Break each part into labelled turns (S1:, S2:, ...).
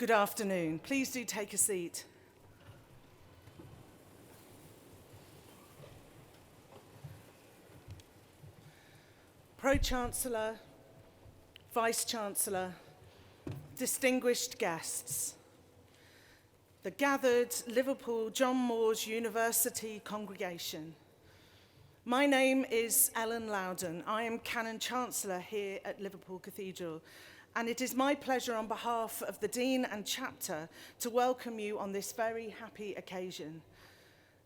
S1: Good afternoon. Please do take a seat. Pro-Chancellor, Vice-Chancellor, distinguished guests, the gathered Liverpool John Moores University congregation. My name is Ellen Loudon. I am Canon Chancellor here at Liverpool Cathedral, and it is my pleasure on behalf of the Dean and Chapter to welcome you on this very happy occasion.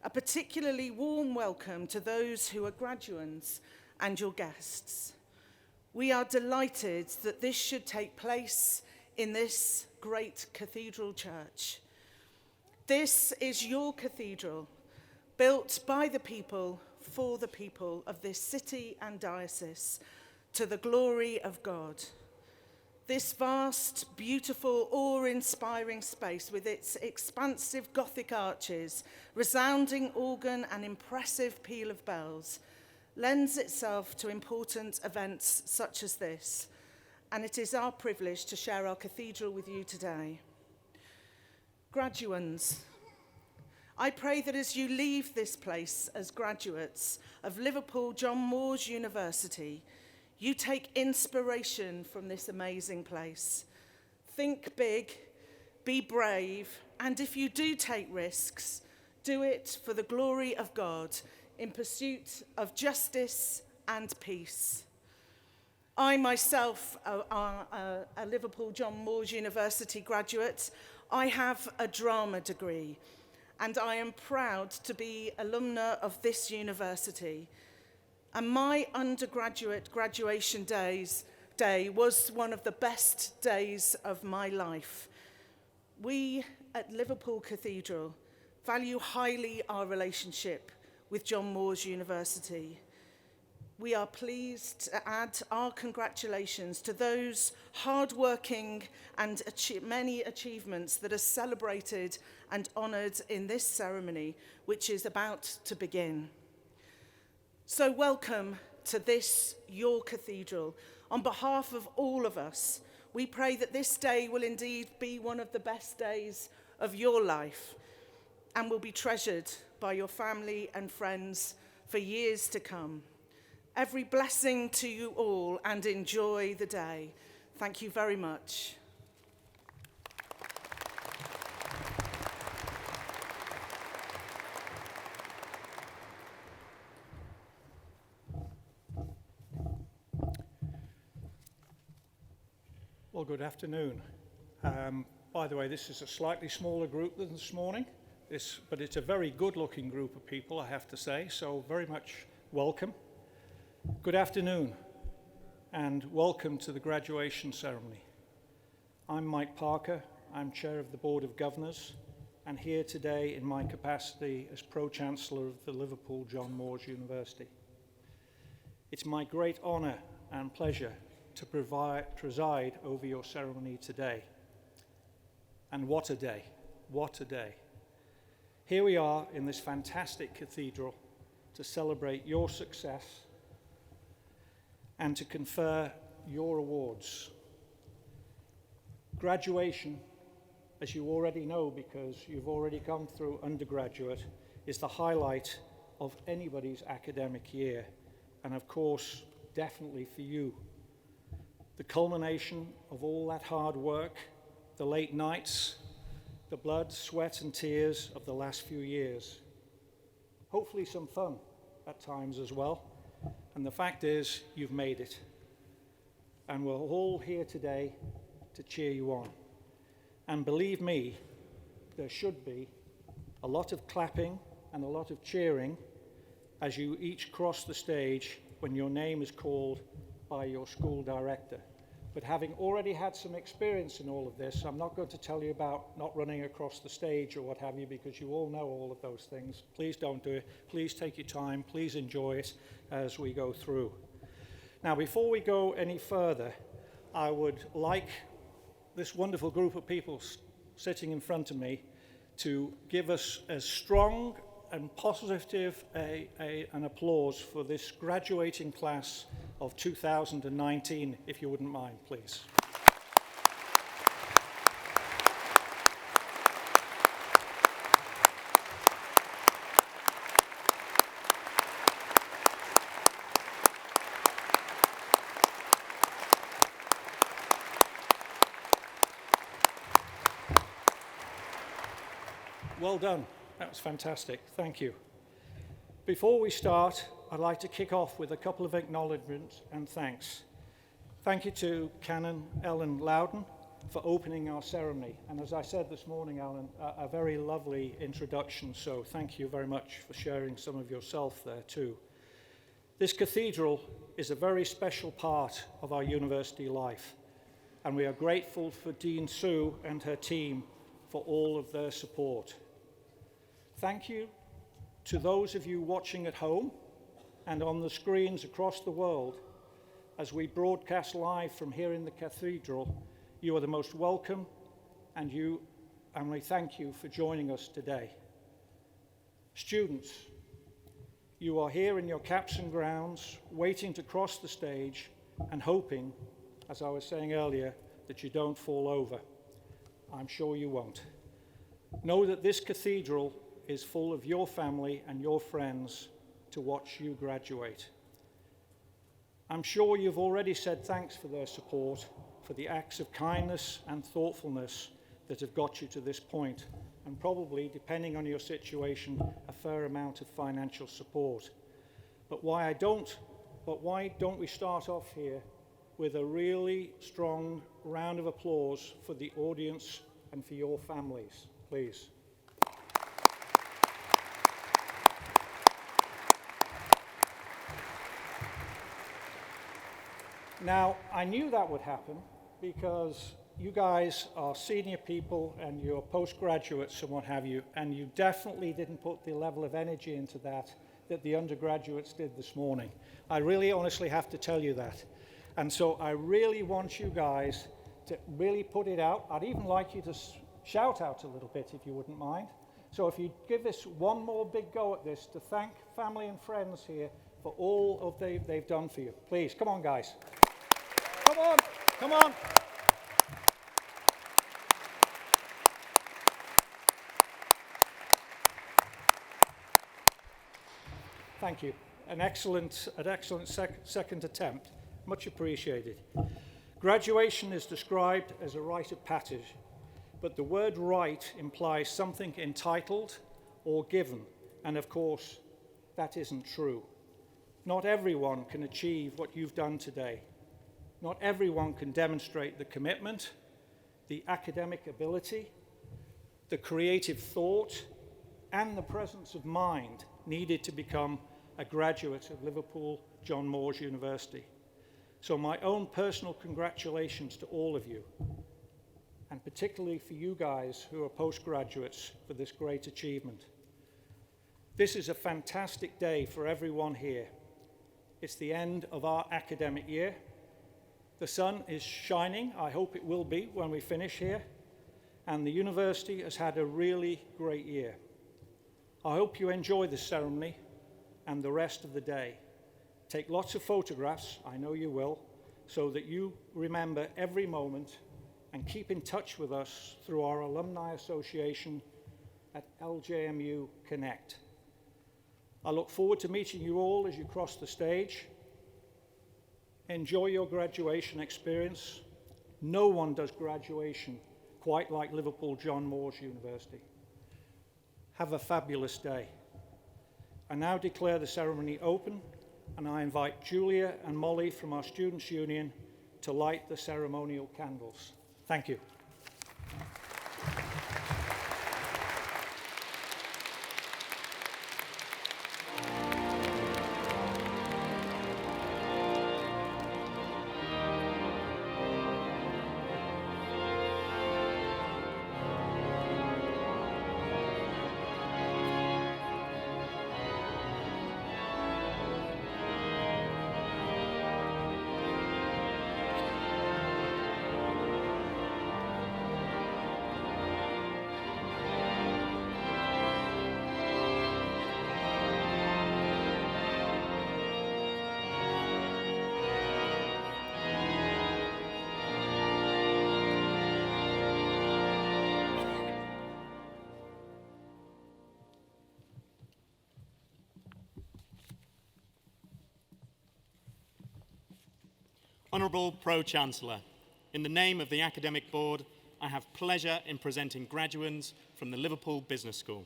S1: A particularly warm welcome to those who are graduands and your guests. We are delighted that this should take place in this great cathedral church. This is your cathedral, built by the people, for the people of this city and diocese, to the glory of God. This vast, beautiful, awe-inspiring space with its expansive Gothic arches, resounding organ and impressive peal of bells lends itself to important events such as this, and it is our privilege to share our cathedral with you today. Graduands, I pray that as you leave this place as graduates of Liverpool John Moores University, you take inspiration from this amazing place. Think big, be brave, and if you do take risks, do it for the glory of God in pursuit of justice and peace. I myself, a Liverpool John Moores University graduate, I have a drama degree, and I am proud to be alumna of this university. And my undergraduate graduation day was one of the best days of my life. We at Liverpool Cathedral value highly our relationship with John Moores University. We are pleased to add our congratulations to those hard-working and many achievements that are celebrated and honoured in this ceremony, which is about to begin. So welcome to this, your cathedral. On behalf of all of us, we pray that this day will indeed be one of the best days of your life and will be treasured by your family and friends for years to come. Every blessing to you all, and enjoy the day. Thank you very much.
S2: Well, good afternoon. By the way, this is a slightly smaller group than this morning, but it's a very good-looking group of people, I have to say, so very much welcome. Good afternoon, and welcome to the graduation ceremony. I'm Mike Parker. I'm Chair of the Board of Governors, and here today in my capacity as Pro-Chancellor of the Liverpool John Moores University. It's my great honour and pleasure to preside over your ceremony today. And what a day, what a day. Here we are in this fantastic cathedral to celebrate your success and to confer your awards. Graduation, as you already know because you've already gone through undergraduate, is the highlight of anybody's academic year, and of course, definitely for you. The culmination of all that hard work, the late nights, the blood, sweat, and tears of the last few years. Hopefully some fun at times as well. And the fact is, you've made it. And we're all here today to cheer you on. And believe me, there should be a lot of clapping and a lot of cheering as you each cross the stage when your name is called by your school director. But having already had some experience in all of this, I'm not going to tell you about not running across the stage or what have you, because you all know all of those things. Please don't do it. Please take your time. Please enjoy it as we go through. Now, before we go any further, I would like this wonderful group of people sitting in front of me to give us as strong and positive an applause for this graduating class of 2019, if you wouldn't mind, please. well done. That was fantastic. Thank you. Before we start, I'd like to kick off with a couple of acknowledgements and thanks. Thank you to Canon Ellen Loudon for opening our ceremony. And as I said this morning, Ellen, a very lovely introduction, so thank you very much for sharing some of yourself there too. This cathedral is a very special part of our university life, and we are grateful for Dean Sue and her team for all of their support. Thank you to those of you watching at home and on the screens across the world as we broadcast live from here in the cathedral. You are the most welcome, and we thank you for joining us today. Students, you are here in your caps and gowns, waiting to cross the stage and hoping, as I was saying earlier, that you don't fall over. I'm sure you won't. Know that this cathedral is full of your family and your friends to watch you graduate. I'm sure you've already said thanks for their support, for the acts of kindness and thoughtfulness that have got you to this point, and probably, depending on your situation, a fair amount of financial support. But why don't we start off here with a really strong round of applause for the audience and for your families, please. Now, I knew that would happen because you guys are senior people and you're postgraduates and what have you, and you definitely didn't put the level of energy into that the undergraduates did this morning. I really honestly have to tell you that. And so I really want you guys to really put it out. I'd even like you to shout out a little bit if you wouldn't mind. So if you give this one more big go at this, to thank family and friends here for all of they've done for you. Please, come on guys. Come on, come on. Thank you. An excellent second attempt. Much appreciated. Graduation is described as a rite of passage, but the word rite implies something entitled or given, and of course, that isn't true. Not everyone can achieve what you've done today. Not everyone can demonstrate the commitment, the academic ability, the creative thought, and the presence of mind needed to become a graduate of Liverpool John Moores University. So my own personal congratulations to all of you, and particularly for you guys who are postgraduates for this great achievement. This is a fantastic day for everyone here. It's the end of our academic year. The sun is shining, I hope it will be when we finish here, and the university has had a really great year. I hope you enjoy this ceremony and the rest of the day. Take lots of photographs, I know you will, so that you remember every moment, and keep in touch with us through our Alumni Association at LJMU Connect. I look forward to meeting you all as you cross the stage. Enjoy your graduation experience. No one does graduation quite like Liverpool John Moores University. Have a fabulous day. I now declare the ceremony open, and I invite Julia and Molly from our Students' Union to light the ceremonial candles. Thank you.
S3: Honourable Pro-Chancellor, in the name of the Academic Board, I have pleasure in presenting graduates from the Liverpool Business School.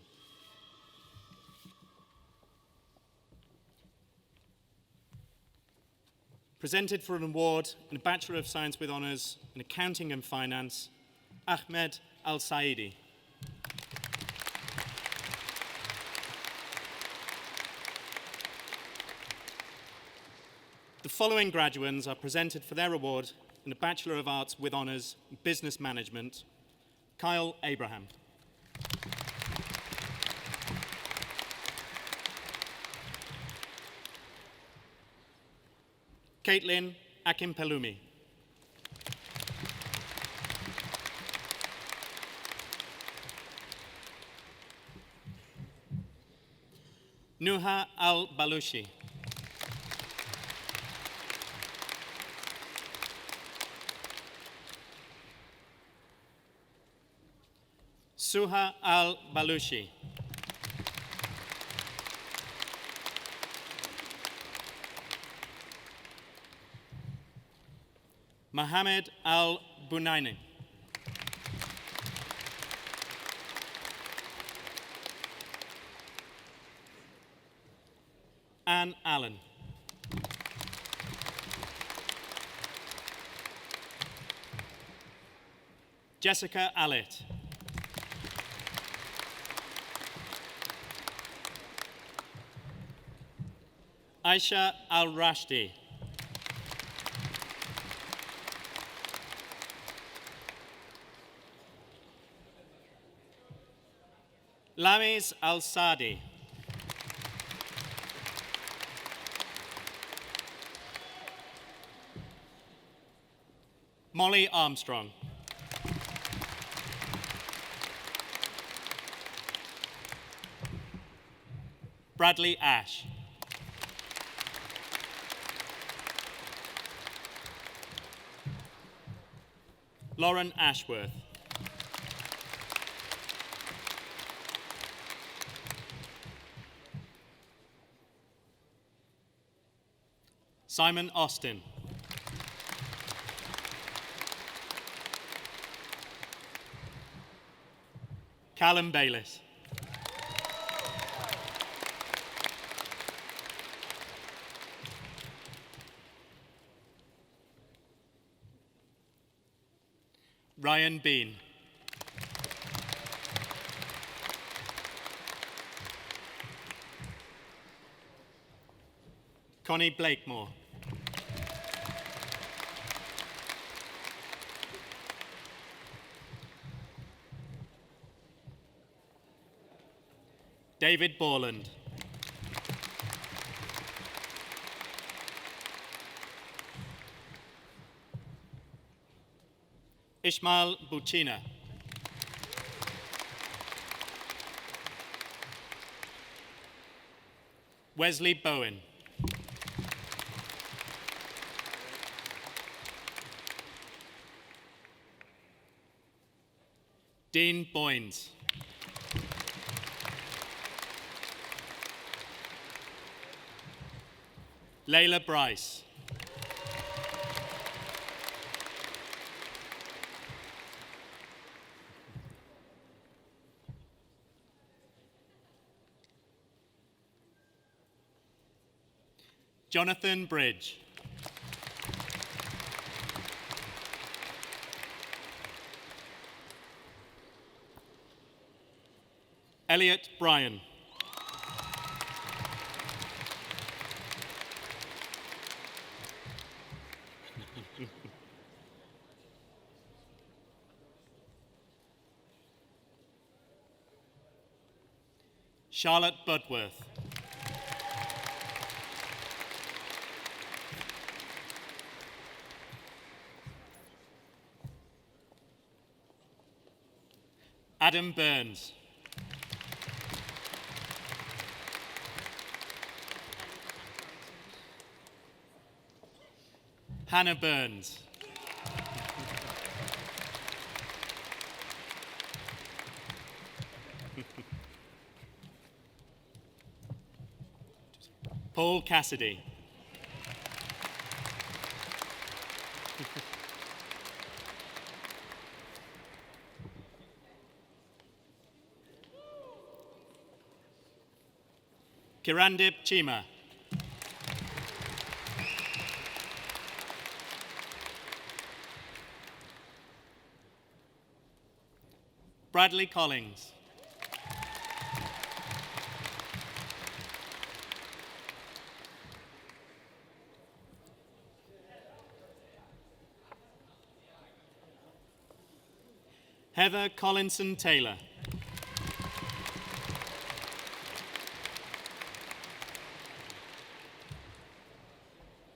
S3: Presented for an award in a Bachelor of Science with Honours in Accounting and Finance, Ahmed Al-Saidi. The following graduates are presented for their award in the Bachelor of Arts with Honours in Business Management, Kyle Abraham. Caitlin Akimpelumi. Nuha Al-Balushi. Suha Al-Balushi. Mohammed Al-Bunaini. Anne Allen. Jessica Allett. Aisha Al-Rashdi. Lamis Al-Sadi. Molly Armstrong. Bradley Ash. Lauren Ashworth. Simon Austin. Callum Bayliss. Ryan Bean. Connie Blakemore. David Borland. Ishmael Buchina. Wesley Bowen. Dean Boynes. Layla Bryce. Jonathan Bridge. Elliot Bryan. Charlotte Budworth. Adam Burns. Hannah Burns. Paul Cassidy. Kirandip Chima. Bradley Collins. Heather Collinson Taylor.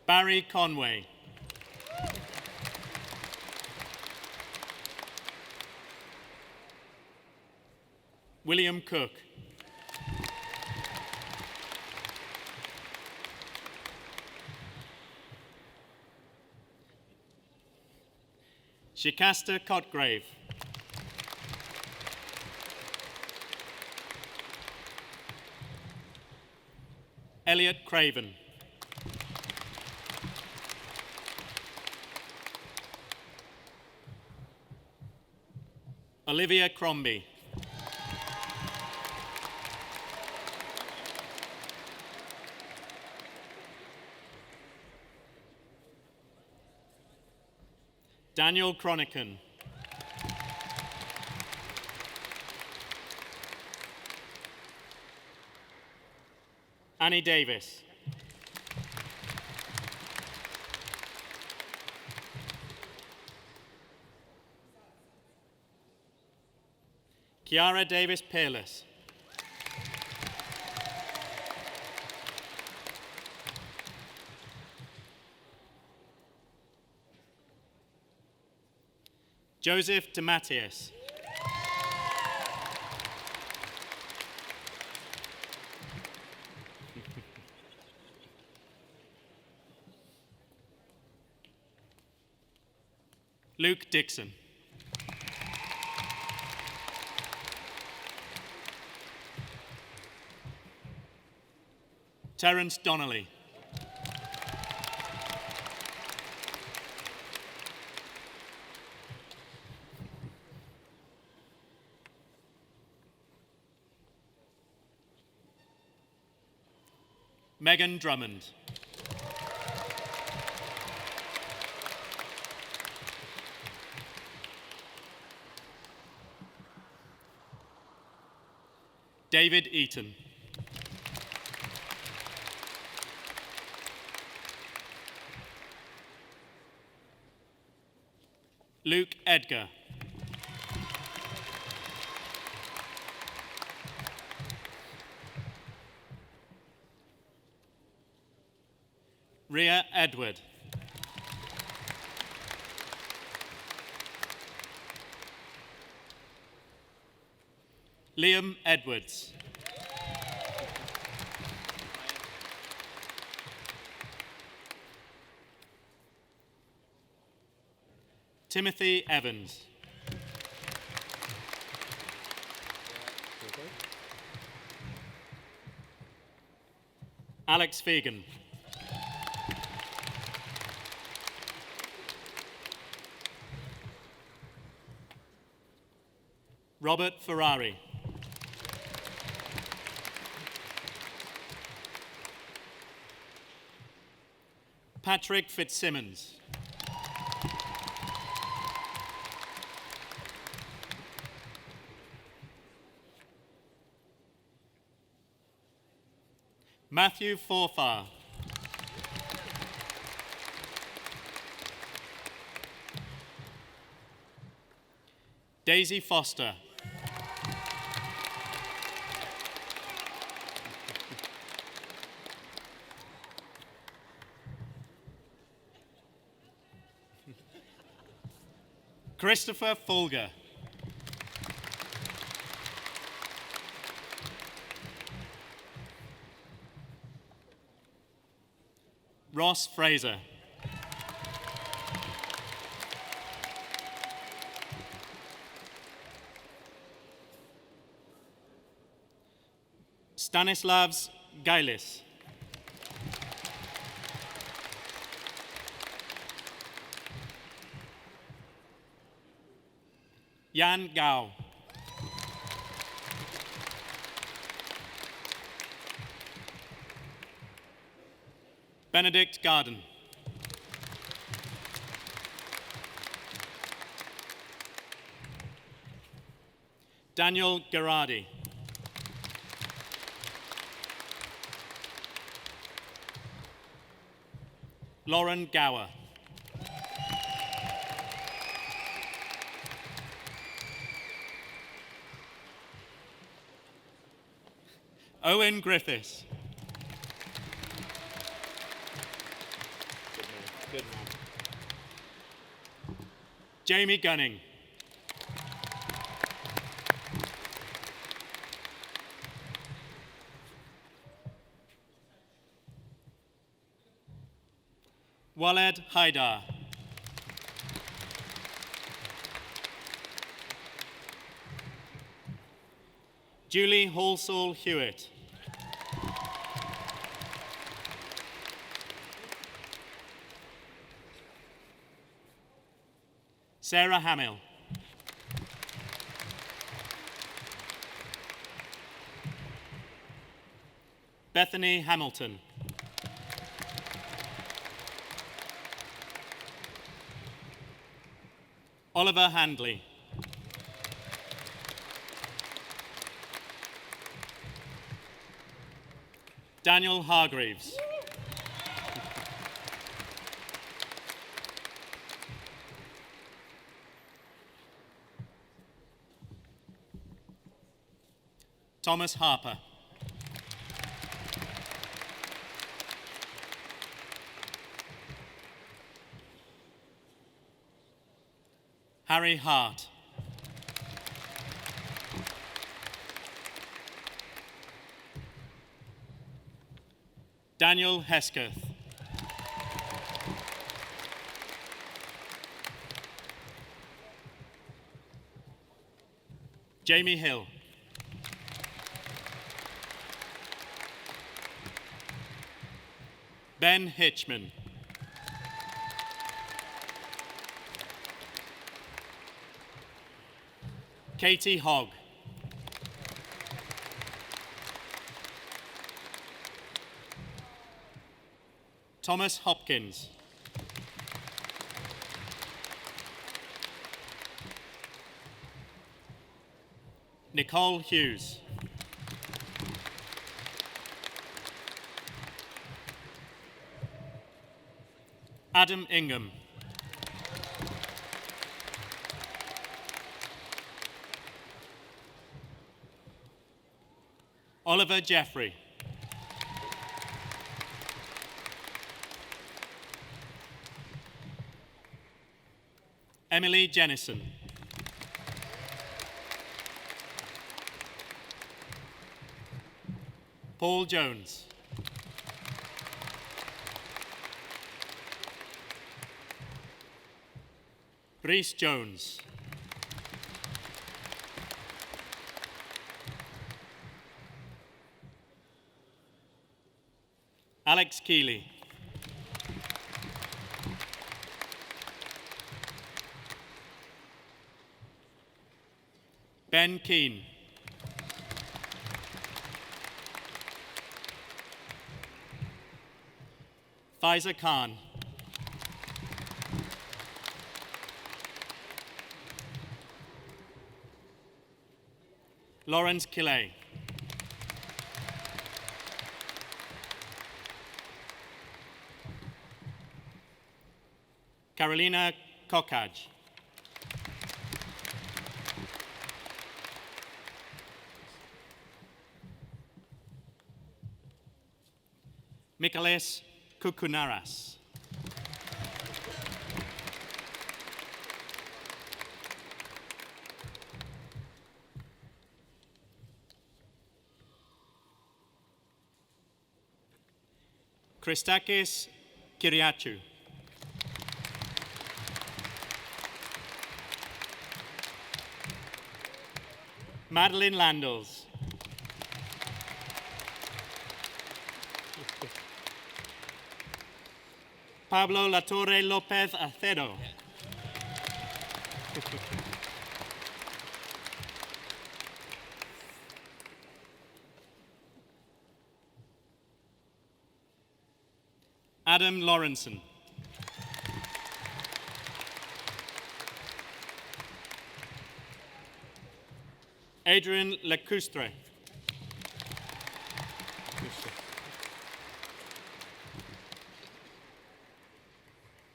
S3: Barry Conway. William Cook. Shikasta Cotgrave. Elliot Craven. Olivia Crombie. Daniel Cronican. Annie Davis. Kiara Davis Peerless. Joseph DeMattias. Luke Dixon. Terence Donnelly. Megan Drummond. David Eaton. Luke Edgar. Rhea Edward. Liam Edwards. Timothy Evans. Alex Fegan. Robert Ferrari. Patrick Fitzsimmons. Matthew Forfar. Daisy Foster. Christopher Fulger. Ross Fraser. Stanislavs Gailis. Yan Gao. Benedict Garden. Daniel Gerardi. Lauren Gower. Owen Griffiths. Good man. Jamie Gunning. Waled Haidar. Julie Halsall Hewitt. Sarah Hamill. Bethany Hamilton. Oliver Handley. Daniel Hargreaves. Thomas Harper. Harry Hart. Daniel Hesketh. Jamie Hill. Ben Hitchman. Katie Hogg. Thomas Hopkins. Nicole Hughes. Adam Ingham. Oliver Jeffrey. Emily Jennison. Paul Jones. Reese Jones. Alex Keeley. Ben Keane. Faiza Khan. Lawrence Killay. Carolina Kokaj. Michaelis Kukunaras. Christakis Kyriachou. Madeline Landels. Pablo Latorre Lopez Acedo. Adam Lawrenson. Adrian Lecoustre.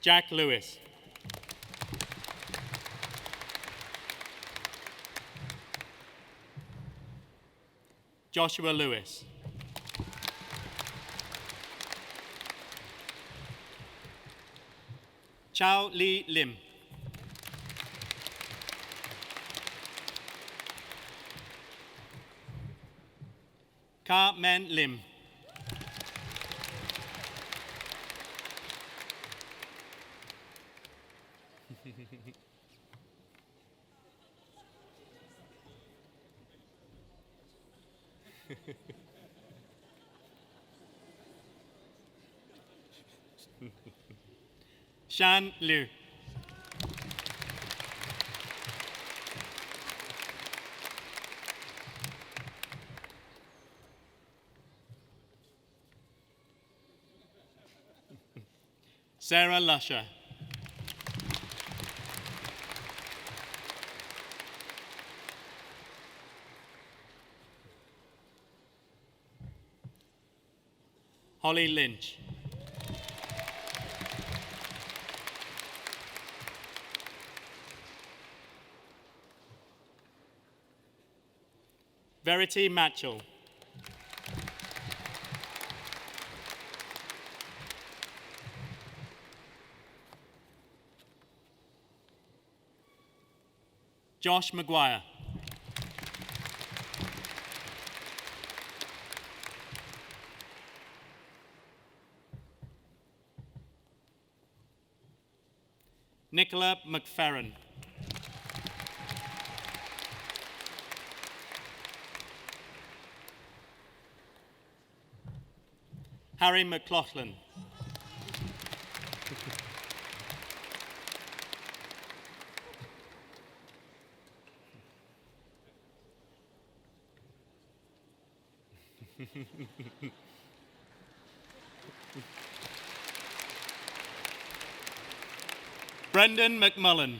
S3: Jack Lewis. Joshua Lewis. Chao Lee Lim. Ka Men Lim. Shan Liu. Sarah Lusher. Holly Lynch. Verity Matchell. Josh Maguire. Nicola McFerrin. Harry McLaughlin. Brendan McMullen.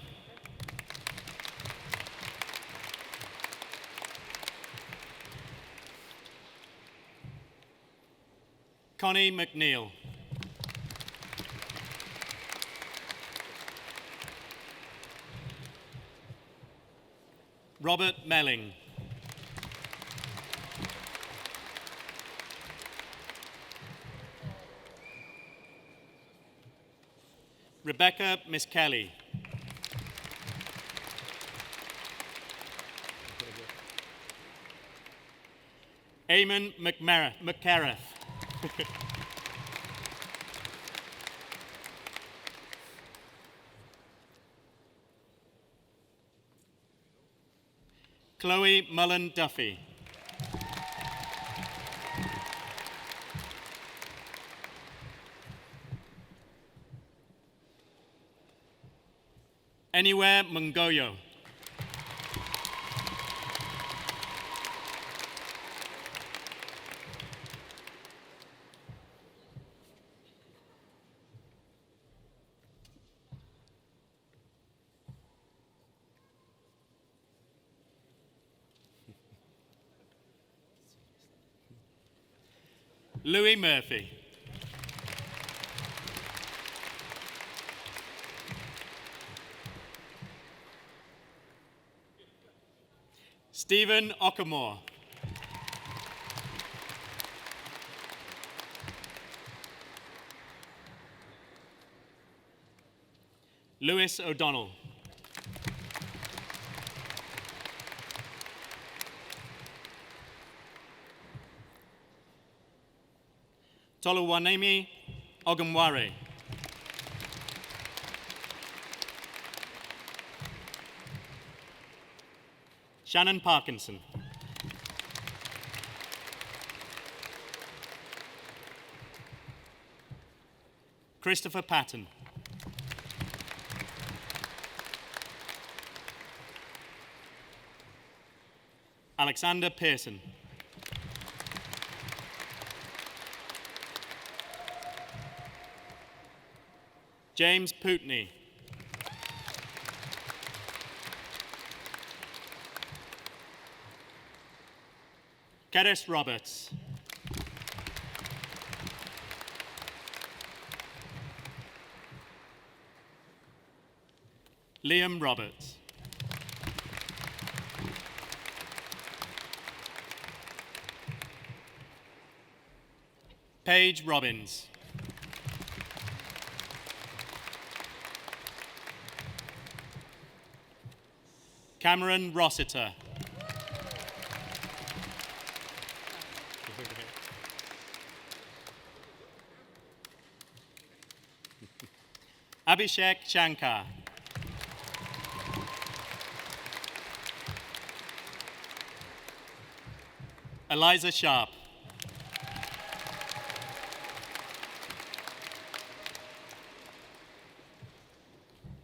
S3: Connie McNeil. Robert Melling. Rebecca Miss Kelly. Eamon McCareth. Chloe Mullen Duffy. Anywhere Mungoyo. Louis Murphy. Stephen Okamore. Lewis O'Donnell. Toluwanemi Ogunware. Shannon Parkinson. Christopher Patton. Alexander Pearson. James Putney. Keres Roberts. Liam Roberts. Paige Robbins. Cameron Rossiter. Abhishek Shankar. Eliza Sharp.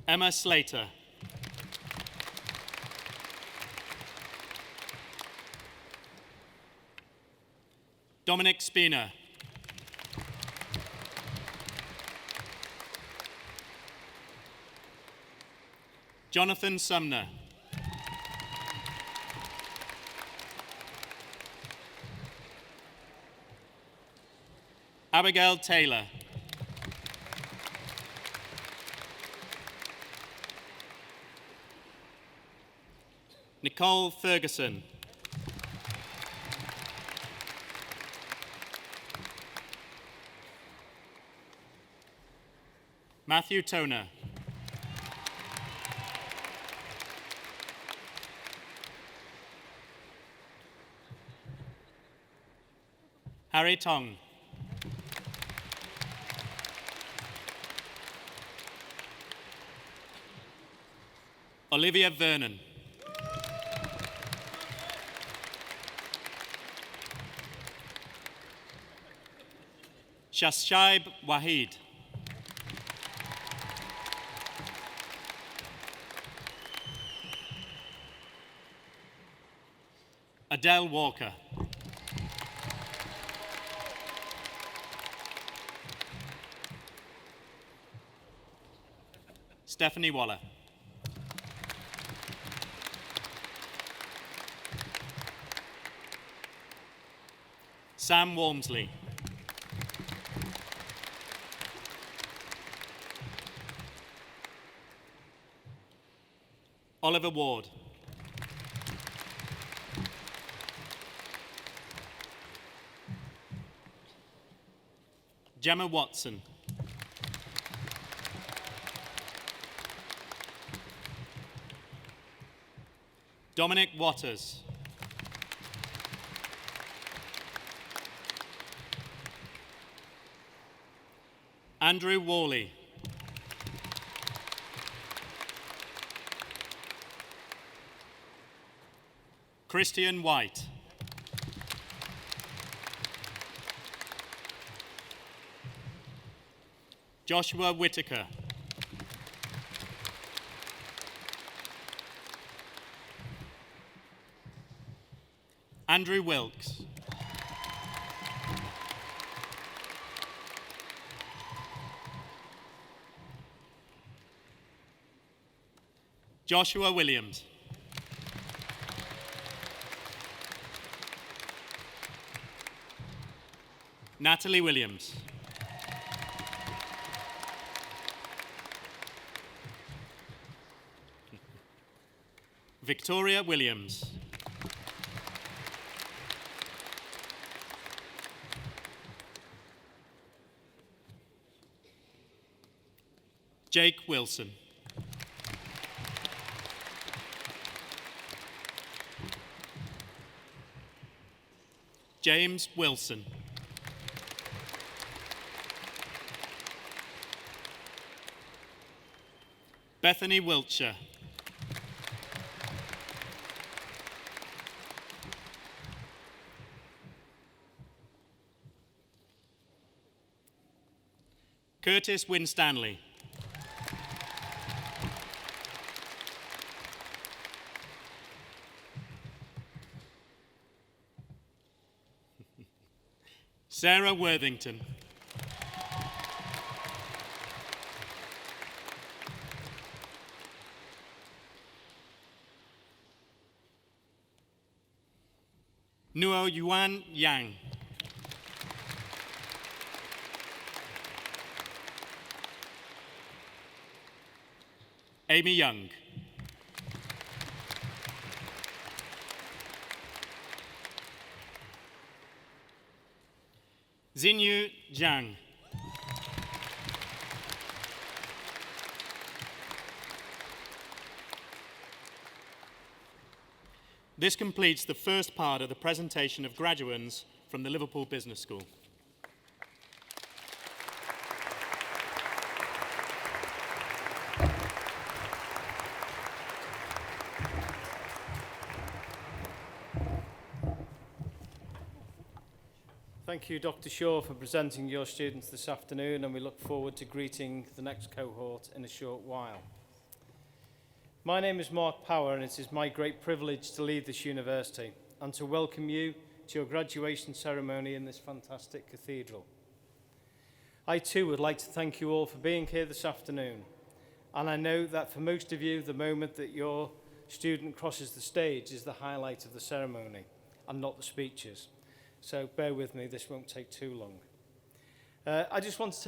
S3: Emma Slater. Dominic Spina. Jonathan Sumner. Abigail Taylor. Nicole Ferguson. Matthew Toner. Harry Tong. Olivia Vernon. Shashaib Wahid. Adele Walker. Stephanie Waller. Sam Walmsley. Oliver Ward. Gemma Watson. Dominic Waters. Andrew Worley. Christian White. Joshua Whitaker. Andrew Wilkes. Joshua Williams. Natalie Williams. Victoria Williams. Jake Wilson. James Wilson. Bethany Wiltshire. Curtis Winstanley. Sarah Worthington. Nuo Yuan Yang. Amy Young. Xinyu Zhang. This completes the first part of the presentation of graduands from the Liverpool Business School.
S4: Thank you, Dr. Shaw, for presenting your students this afternoon, and we look forward to greeting the next cohort in a short while. My name is Mark Power, and it is my great privilege to lead this university and to welcome you to your graduation ceremony in this fantastic cathedral. I too would like to thank you all for being here this afternoon, and I know that for most of you, the moment that your student crosses the stage is the highlight of the ceremony and not the speeches. So bear with me, this won't take too long. I just want to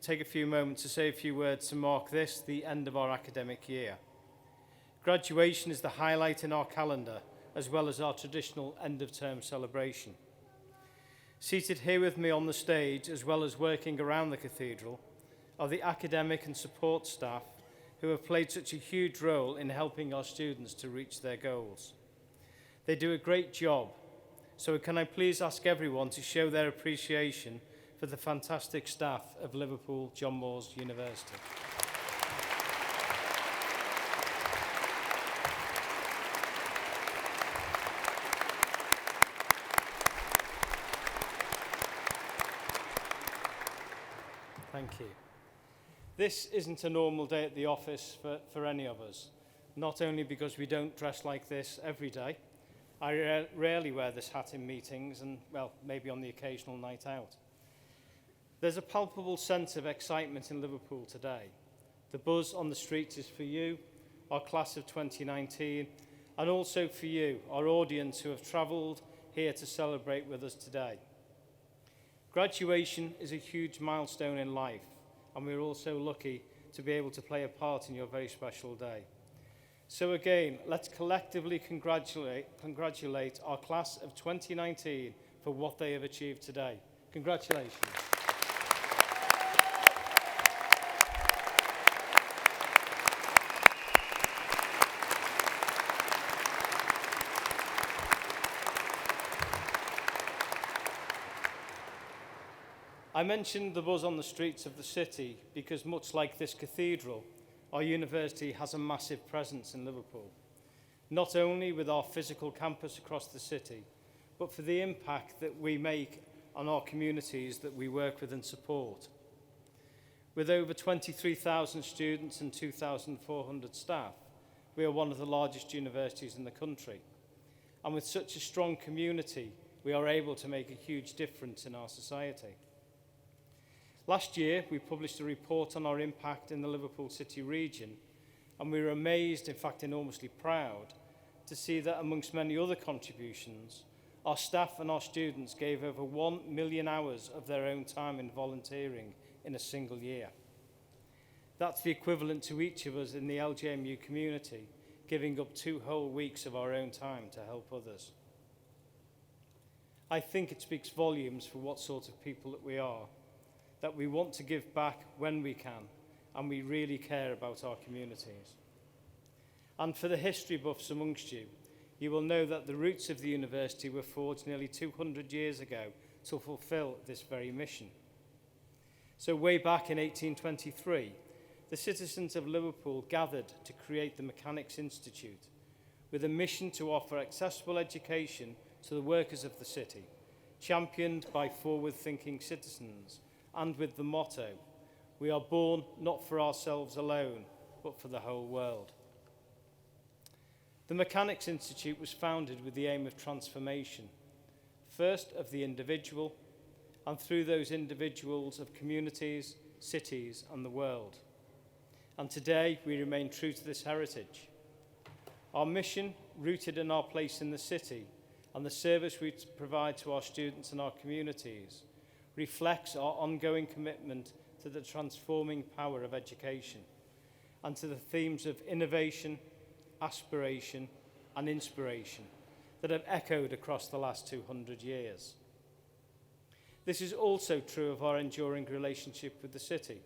S4: take a few moments to say a few words to mark this, the end of our academic year. Graduation is the highlight in our calendar, as well as our traditional end-of-term celebration. Seated here with me on the stage, as well as working around the cathedral, are the academic and support staff who have played such a huge role in helping our students to reach their goals. They do a great job. So can I please ask everyone to show their appreciation for the fantastic staff of Liverpool John Moores University. Thank you. This isn't a normal day at the office for any of us, not only because we don't dress like this every day. I rarely wear this hat in meetings and, well, maybe on the occasional night out. There's a palpable sense of excitement in Liverpool today. The buzz on the streets is for you, our class of 2019, and also for you, our audience who have travelled here to celebrate with us today. Graduation is a huge milestone in life, and we're also lucky to be able to play a part in your very special day. So again, let's collectively congratulate our class of 2019 for what they have achieved today. Congratulations. I mentioned the buzz on the streets of the city because, much like this cathedral, our university has a massive presence in Liverpool, not only with our physical campus across the city, but for the impact that we make on our communities that we work with and support. With over 23,000 students and 2,400 staff, we are one of the largest universities in the country. And with such a strong community, we are able to make a huge difference in our society. Last year, we published a report on our impact in the Liverpool City region, and we were amazed, in fact enormously proud, to see that amongst many other contributions, our staff and our students gave over 1 million hours of their own time in volunteering in a single year. That's the equivalent to each of us in the LJMU community, giving up 2 whole weeks of our own time to help others. I think it speaks volumes for what sort of people that we are, that we want to give back when we can, and we really care about our communities. And for the history buffs amongst you, you will know that the roots of the university were forged nearly 200 years ago to fulfill this very mission. So way back in 1823, the citizens of Liverpool gathered to create the Mechanics Institute with a mission to offer accessible education to the workers of the city, championed by forward-thinking citizens, and with the motto, we are born not for ourselves alone, but for the whole world. The Mechanics Institute was founded with the aim of transformation, first of the individual, and through those individuals of communities, cities, and the world. And today, we remain true to this heritage. Our mission, rooted in our place in the city, and the service we provide to our students and our communities reflects our ongoing commitment to the transforming power of education and to the themes of innovation, aspiration, and inspiration that have echoed across the last 200 years. This is also true of our enduring relationship with the city,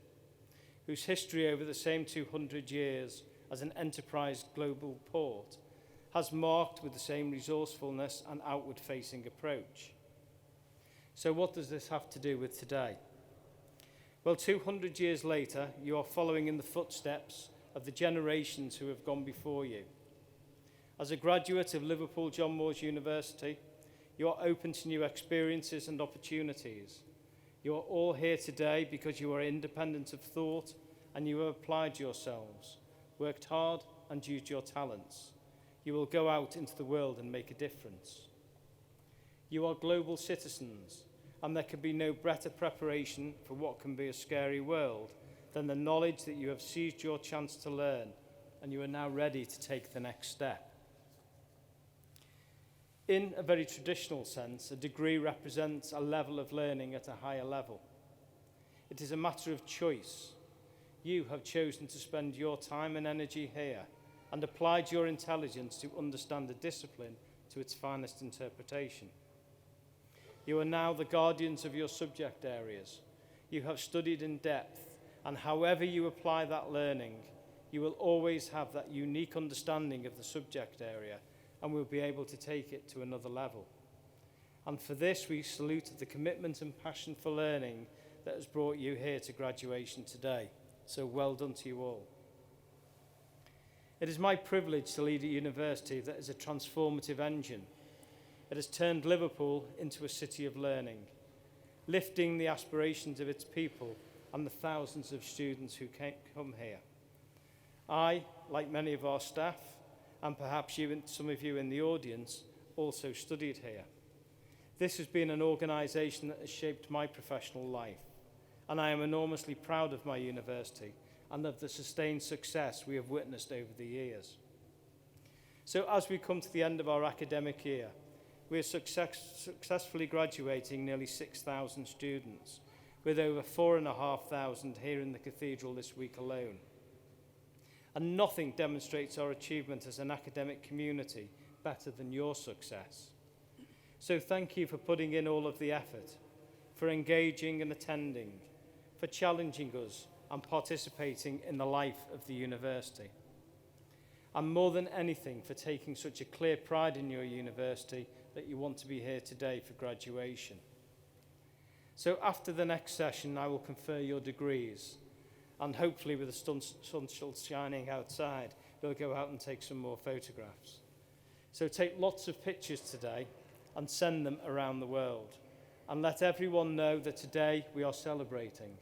S4: whose history over the same 200 years as an enterprise global port has marked with the same resourcefulness and outward-facing approach. So what does this have to do with today? Well, 200 years later, you are following in the footsteps of the generations who have gone before you. As a graduate of Liverpool John Moores University, you are open to new experiences and opportunities. You are all here today because you are independent of thought and you have applied yourselves, worked hard and used your talents. You will go out into the world and make a difference. You are global citizens, and there can be no better preparation for what can be a scary world than the knowledge that you have seized your chance to learn and you are now ready to take the next step. In a very traditional sense, a degree represents a level of learning at a higher level. It is a matter of choice. You have chosen to spend your time and energy here and applied your intelligence to understand a discipline to its finest interpretation. You are now the guardians of your subject areas. You have studied in depth, and however you apply that learning, you will always have that unique understanding of the subject area and will be able to take it to another level. And for this, we salute the commitment and passion for learning that has brought you here to graduation today. So well done to you all. It is my privilege to lead a university that is a transformative engine. It has turned Liverpool into a city of learning, lifting the aspirations of its people and the thousands of students who come here. I, like many of our staff, and perhaps you and some of you in the audience, also studied here. This has been an organisation that has shaped my professional life, and I am enormously proud of my university and of the sustained success we have witnessed over the years. So as we come to the end of our academic year, we are successfully graduating nearly 6,000 students, with over 4,500 here in the cathedral this week alone. And nothing demonstrates our achievement as an academic community better than your success. So thank you for putting in all of the effort, for engaging and attending, for challenging us and participating in the life of the university. And more than anything, for taking such a clear pride in your university that you want to be here today for graduation. So after the next session, I will confer your degrees, and hopefully with the sun still shining outside, we'll go out and take some more photographs. So take lots of pictures today and send them around the world. And let everyone know that today we are celebrating.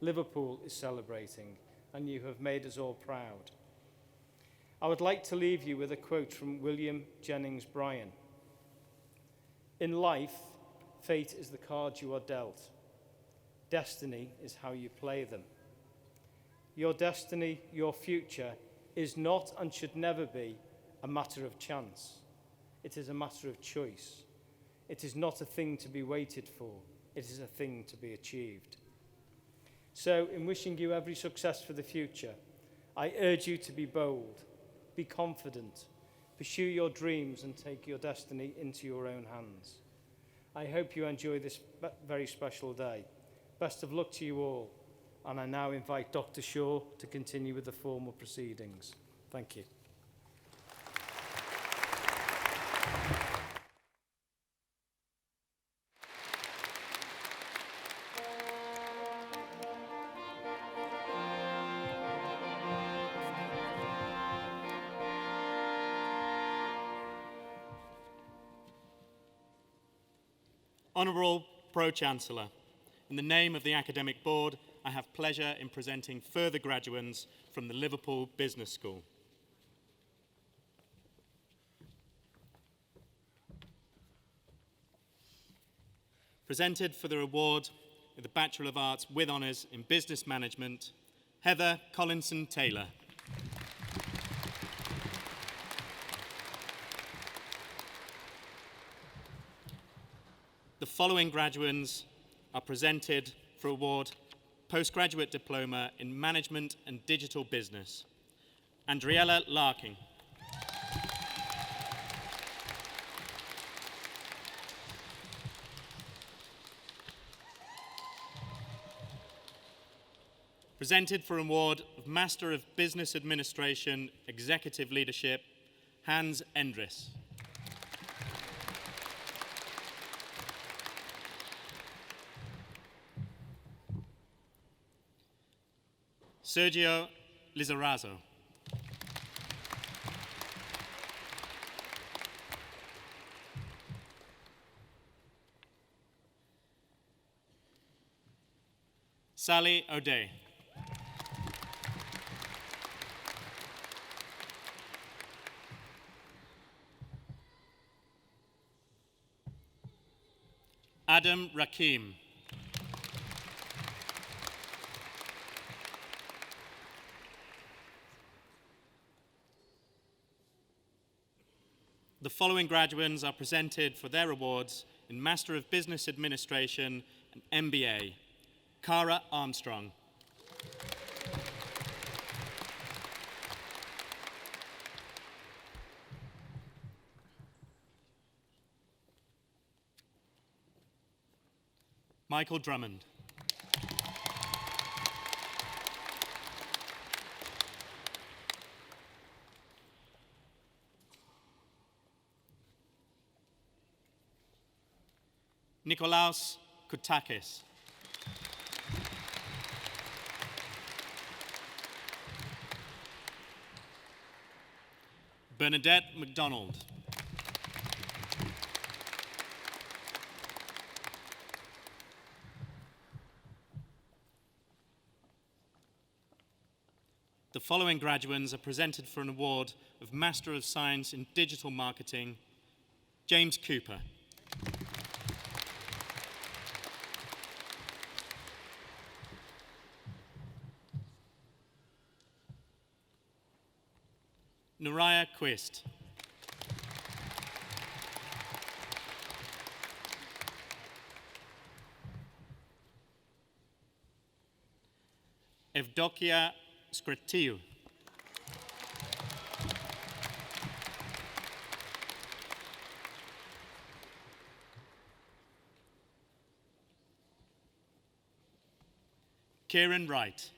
S4: Liverpool is celebrating, and you have made us all proud. I would like to leave you with a quote from William Jennings Bryan. In life, fate is the cards you are dealt. Destiny is how you play them. Your destiny, your future, is not and should never be a matter of chance. It is a matter of choice. It is not a thing to be waited for. It is a thing to be achieved. So, in wishing you every success for the future, I urge you to be bold, be confident, pursue your dreams and take your destiny into your own hands. I hope you enjoy this very special day. Best of luck to you all. And I now invite Dr. Shaw to continue with the formal proceedings. Thank you.
S3: Honourable Pro-Chancellor, in the name of the Academic Board, I have pleasure in presenting further graduands from the Liverpool Business School. Presented for the award of the Bachelor of Arts with Honours in Business Management, Heather Collinson-Taylor. The following graduates are presented for award Postgraduate Diploma in Management and Digital Business. Andriella Larkin. Presented for award of Master of Business Administration, Executive Leadership, Hans Endres. Sergio Lizarazo. Sally O'Day. Adam Rakim. The following graduates are presented for their awards in Master of Business Administration and MBA. Cara Armstrong. Michael Drummond. Nikolaos Koutakis. Bernadette MacDonald. The following graduates are presented for an award of Master of Science in Digital Marketing. James Cooper. Noriah Quist. Evdokia Skretiu. Kieran Wright.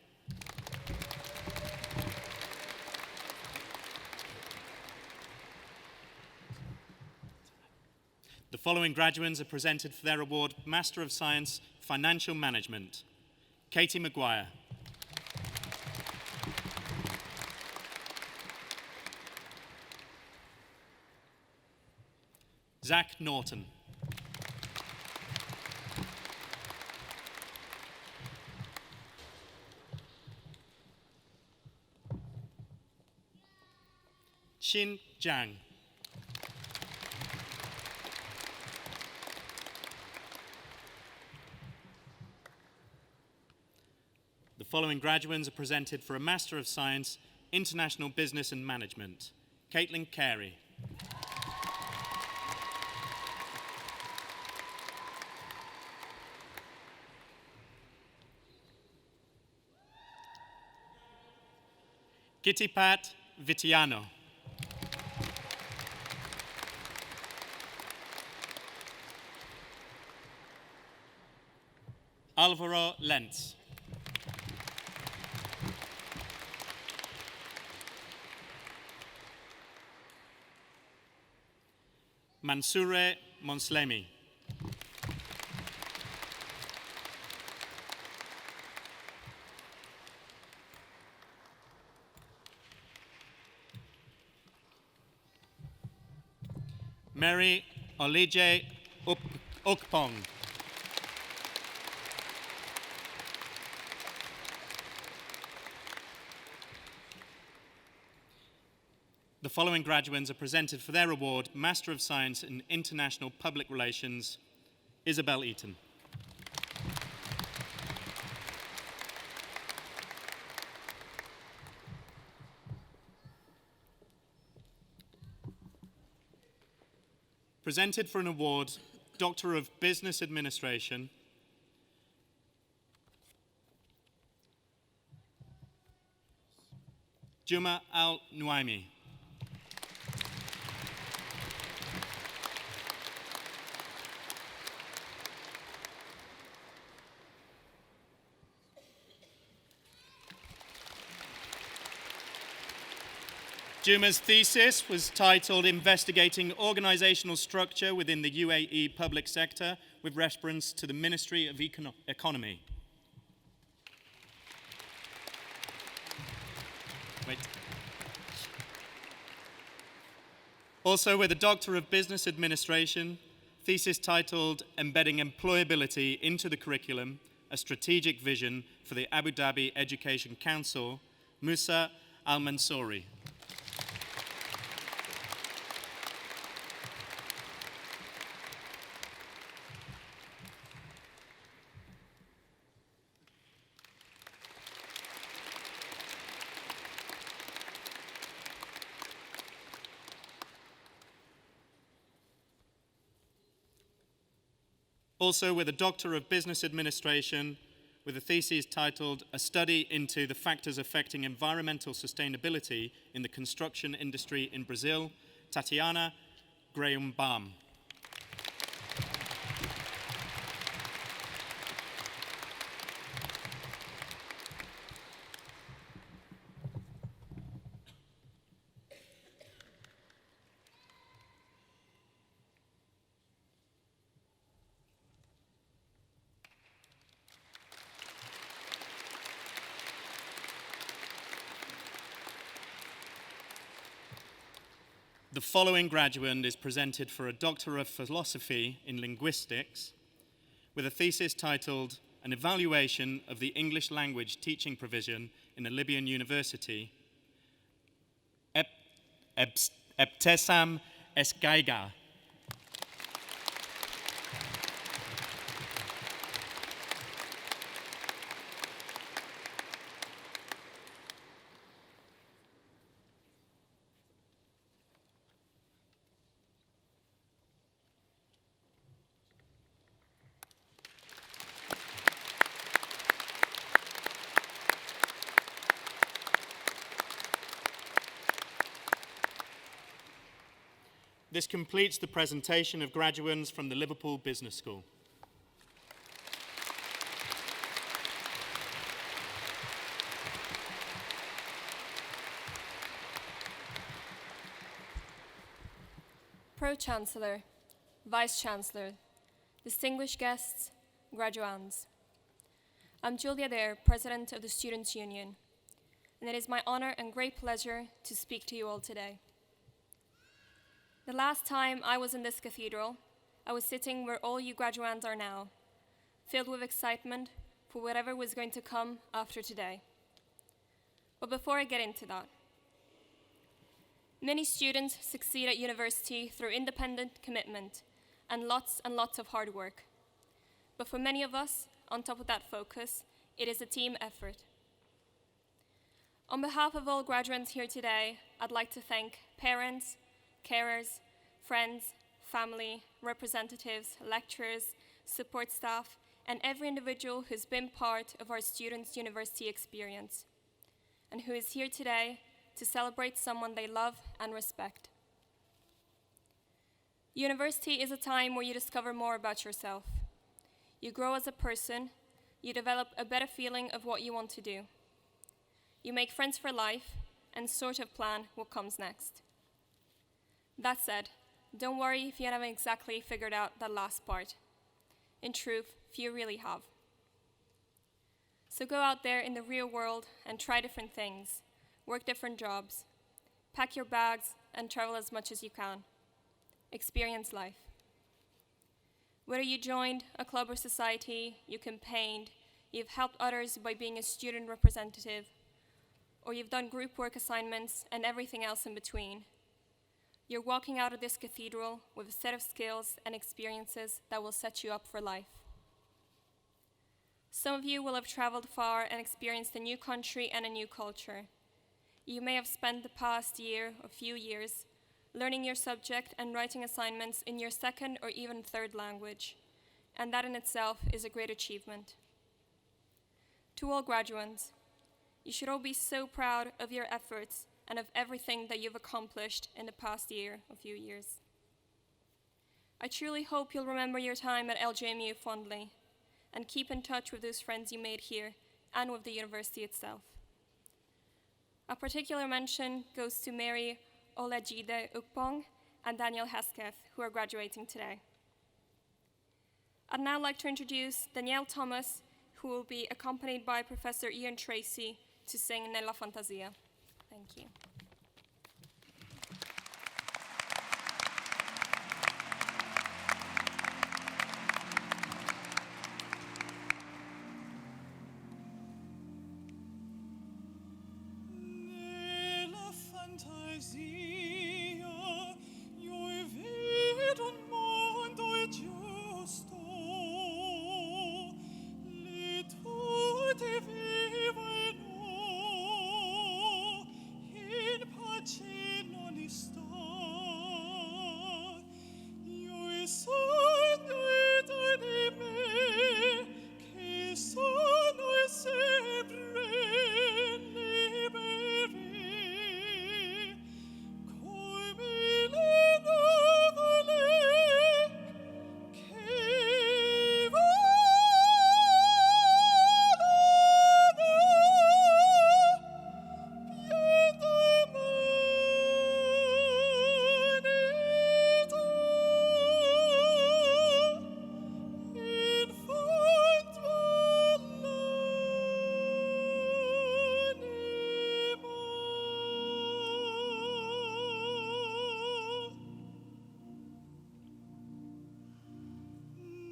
S3: The following graduates are presented for their award Master of Science, Financial Management. Katie Maguire. Zach Norton. Xin Zhang. The following graduates are presented for a Master of Science, International Business and Management. Caitlin Carey. Kittipat Vitiano. Alvaro Lentz. Mansoure Monslemi. Mary Olije Ukpong. The following graduates are presented for their award, Master of Science in International Public Relations. Isabel Eaton. Presented for an award Doctor of Business Administration, Juma Al-Nuaimi. Juma's thesis was titled Investigating Organizational Structure within the UAE Public Sector with reference to the Ministry of Economy. Wait. Also with a Doctor of Business Administration, thesis titled Embedding Employability into the Curriculum, a Strategic Vision for the Abu Dhabi Education Council, Musa Al-Mansouri. Also with a Doctor of Business Administration with a thesis titled A Study into the Factors Affecting Environmental Sustainability in the Construction Industry in Brazil, Tatiana Graham-Baum. The following graduate is presented for a Doctor of Philosophy in Linguistics with a thesis titled An Evaluation of the English Language Teaching Provision in a Libyan University, Ebtesam Esgaiga. This completes the presentation of graduates from the Liverpool Business School.
S5: Pro-Chancellor, Vice-Chancellor, distinguished guests, graduands. I'm Julia Dare, President of the Students' Union, and it is my honor and great pleasure to speak to you all today. The last time I was in this cathedral, I was sitting where all you graduands are now, filled with excitement for whatever was going to come after today. But before I get into that, many students succeed at university through independent commitment and lots of hard work. But for many of us, on top of that focus, it is a team effort. On behalf of all graduates here today, I'd like to thank parents, carers, friends, family, representatives, lecturers, support staff, and every individual who's been part of our students' university experience, and who is here today to celebrate someone they love and respect. University is a time where you discover more about yourself. You grow as a person, you develop a better feeling of what you want to do. You make friends for life and sort of plan what comes next. That said, don't worry if you haven't exactly figured out that last part. In truth, few really have. So go out there in the real world and try different things, work different jobs, pack your bags and travel as much as you can. Experience life. Whether you joined a club or society, you campaigned, you've helped others by being a student representative, or you've done group work assignments and everything else in between, you're walking out of this cathedral with a set of skills and experiences that will set you up for life. Some of you will have traveled far and experienced a new country and a new culture. You may have spent the past year or few years learning your subject and writing assignments in your second or even third language, and that in itself is a great achievement. To all graduates, you should all be so proud of your efforts and of everything that you've accomplished in the past few years. I truly hope you'll remember your time at LJMU fondly and keep in touch with those friends you made here and with the university itself. A particular mention goes to Mary Olajide Ukpong and Daniel Hesketh, who are graduating today. I'd now like to introduce Danielle Thomas, who will be accompanied by Professor Ian Tracy to sing Nella Fantasia. Thank you.
S6: Nella fantasia io vedo un mondo giusto, le tutte vivono in pace non sta. Io sogno di me che sono sempre liberi, come le nuvole che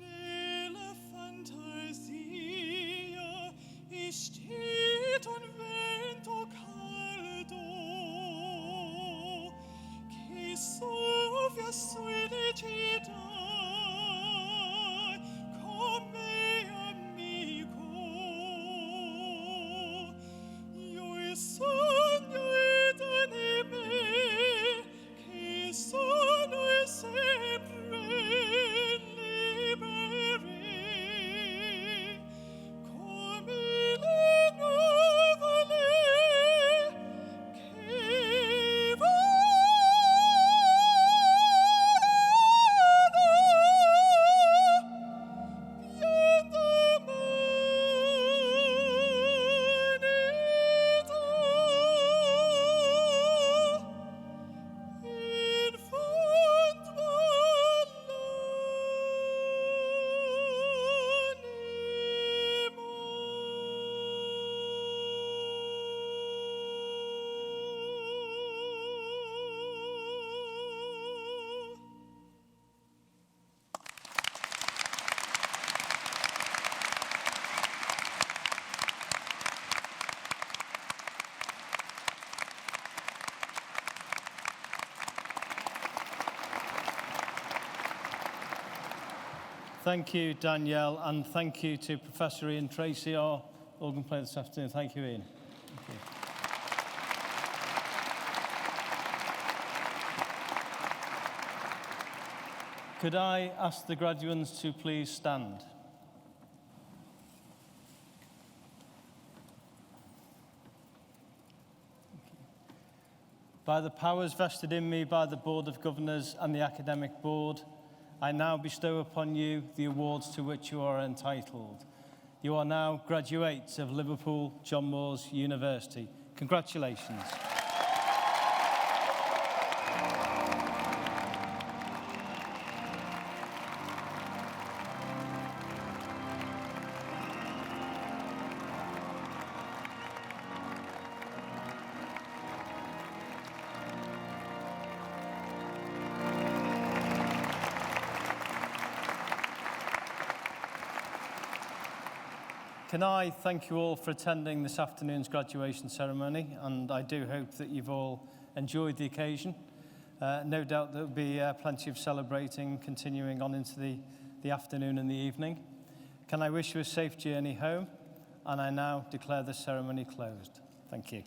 S6: Nella fantasia steht un vento caldo che soffia sulle città come amico. Io sogno di me che sono sempre liberi, come le nuvole che
S4: Thank you, Danielle, and thank you to Professor Ian Tracy, our organ player this afternoon. Thank you, Ian. Thank you. Could I ask the graduates to please stand? By the powers vested in me by the Board of Governors and the Academic Board, I now bestow upon you the awards to which you are entitled. You are now graduates of Liverpool John Moores University. Congratulations. Can I thank you all for attending this afternoon's graduation ceremony, and I do hope that you've all enjoyed the occasion. No doubt there will be plenty of celebrating continuing on into the afternoon and the evening. Can I wish you a safe journey home? And I now declare the ceremony closed. Thank you.